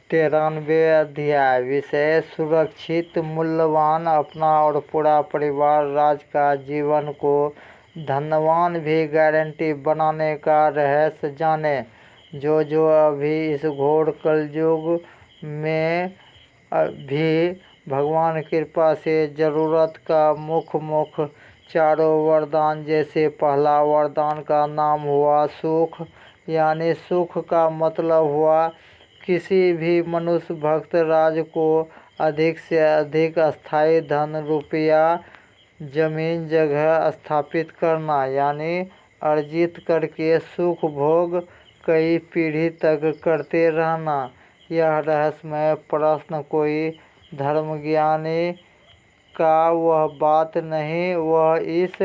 93 अध्याय। विषय सुरक्षित, मूल्यवान, अपना और पूरा परिवार, राज्य का जीवन को धनवान भी गारंटी बनाने का रहस्य जाने। जो अभी इस घोर कलयुग में भी भगवान कृपा से जरूरत का मुख चारों वरदान। जैसे पहला वरदान का नाम हुआ सुख, यानी सुख का मतलब हुआ किसी भी मनुष्य भक्त राज को अधिक से अधिक स्थायी धन, रुपया, जमीन जगह स्थापित करना, यानी अर्जित करके सुख भोग कई पीढ़ी तक करते रहना। यह रहस्यमय प्रश्न कोई धर्मज्ञानी का वह बात नहीं, वह इस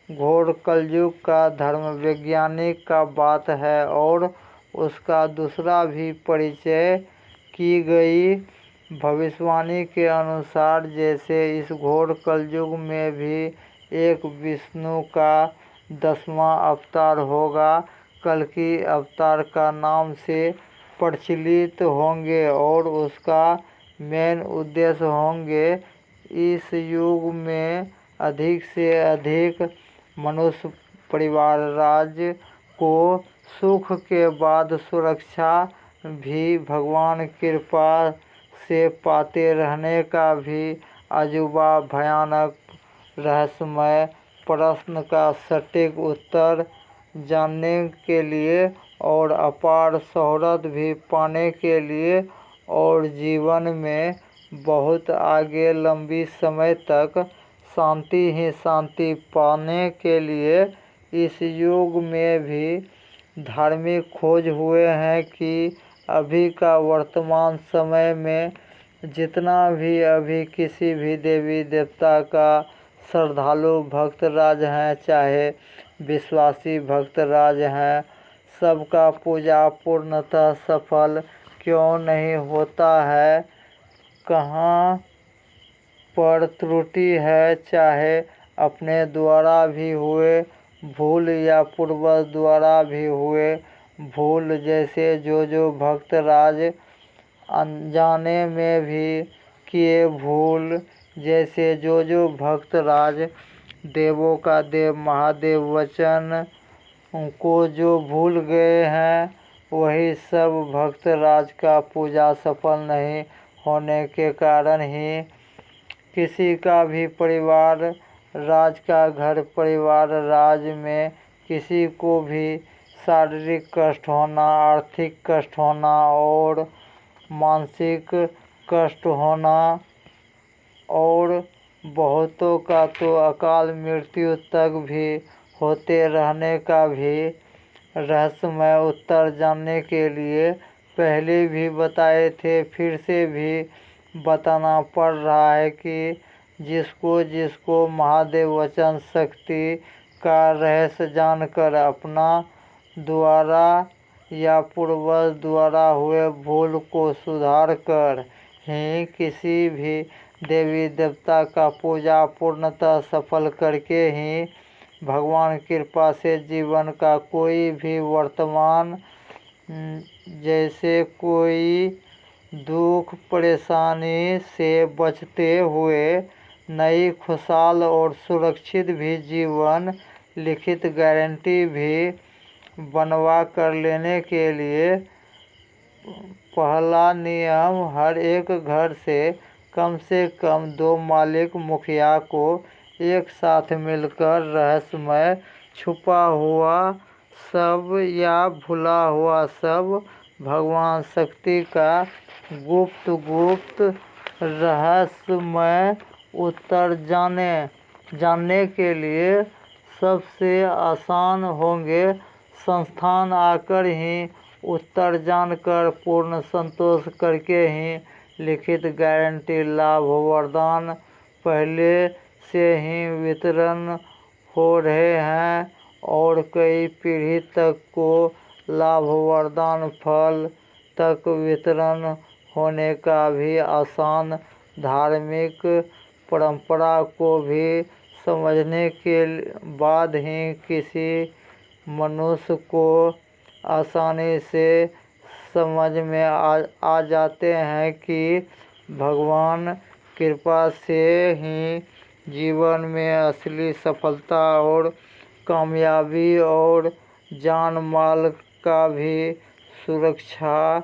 घोर कलयुग का धर्म वैज्ञानिक का बात है। और उसका दूसरा भी परिचय की गई भविष्यवाणी के अनुसार, जैसे इस घोर कलयुग में भी एक विष्णु का 10वां अवतार होगा, कल्कि अवतार का नाम से प्रचलित होंगे और उसका मेन उद्देश्य होंगे इस युग में अधिक से अधिक मनुष्य परिवार, राज्य को सुख के बाद सुरक्षा भी भगवान कृपा से पाते रहने का भी अजूबा भयानक रहस्यमय प्रश्न का सटीक उत्तर जानने के लिए और अपार शोहरत भी पाने के लिए और जीवन में बहुत आगे लंबी समय तक शांति ही शांति पाने के लिए इस युग में भी धार्मिक खोज हुए हैं कि अभी का वर्तमान समय में जितना भी अभी किसी भी देवी देवता का श्रद्धालु भक्त राज हैं, चाहे विश्वासी भक्त राज हैं, सबका पूजा पूर्णतः सफल क्यों नहीं होता है? कहाँ पर त्रुटि है? चाहे अपने द्वारा भी हुए भूल या पूर्वज द्वारा भी हुए भूल। जैसे जो भक्त राज अनजाने में भी किए भूल, जैसे जो भक्त राज देवों का देव महादेव वचन को जो भूल गए हैं, वही सब भक्त राज का पूजा सफल नहीं होने के कारण ही किसी का भी परिवार, राज का घर परिवार, राज में किसी को भी शारीरिक कष्ट होना, आर्थिक कष्ट होना और मानसिक कष्ट होना और बहुतों का तो अकाल मृत्यु तक भी होते रहने का भी रहस्यमय उत्तर जानने के लिए पहले भी बताए थे, फिर से भी बताना पड़ रहा है कि जिसको महादेव वचन शक्ति का रहस्य जानकर अपना द्वारा या पूर्वज द्वारा हुए भूल को सुधार कर ही किसी भी देवी देवता का पूजा पूर्णतः सफल करके ही भगवान कृपा से जीवन का कोई भी वर्तमान, जैसे कोई दुख परेशानी से बचते हुए नई खुशहाल और सुरक्षित भी जीवन लिखित गारंटी भी बनवा कर लेने के लिए पहला नियम, हर एक घर से कम 2 मालिक मुखिया को एक साथ मिलकर रहस्यमय छुपा हुआ सब या भुला हुआ सब भगवान शक्ति का गुप्त रहस्यमय उत्तर जानने के लिए सबसे आसान होंगे संस्थान आकर ही उत्तर जानकर पूर्ण संतोष करके ही लिखित गारंटी लाभ वरदान पहले से ही वितरण हो रहे हैं और कई पीढ़ी तक को लाभ वरदान फल तक वितरण होने का भी आसान धार्मिक परंपरा को भी समझने के बाद ही किसी मनुष्य को आसानी से समझ में आ जाते हैं कि भगवान कृपा से ही जीवन में असली सफलता और कामयाबी और जान माल का भी सुरक्षा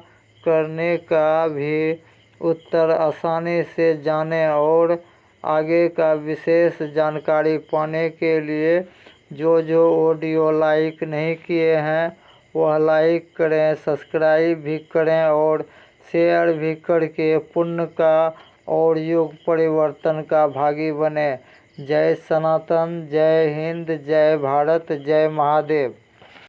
करने का भी उत्तर आसानी से जाने और आगे का विशेष जानकारी पाने के लिए जो ऑडियो लाइक नहीं किए हैं वह लाइक करें, सब्सक्राइब भी करें और शेयर भी करके पुण्य का और युग परिवर्तन का भागी बने। जय सनातन, जय हिंद, जय भारत, जय महादेव।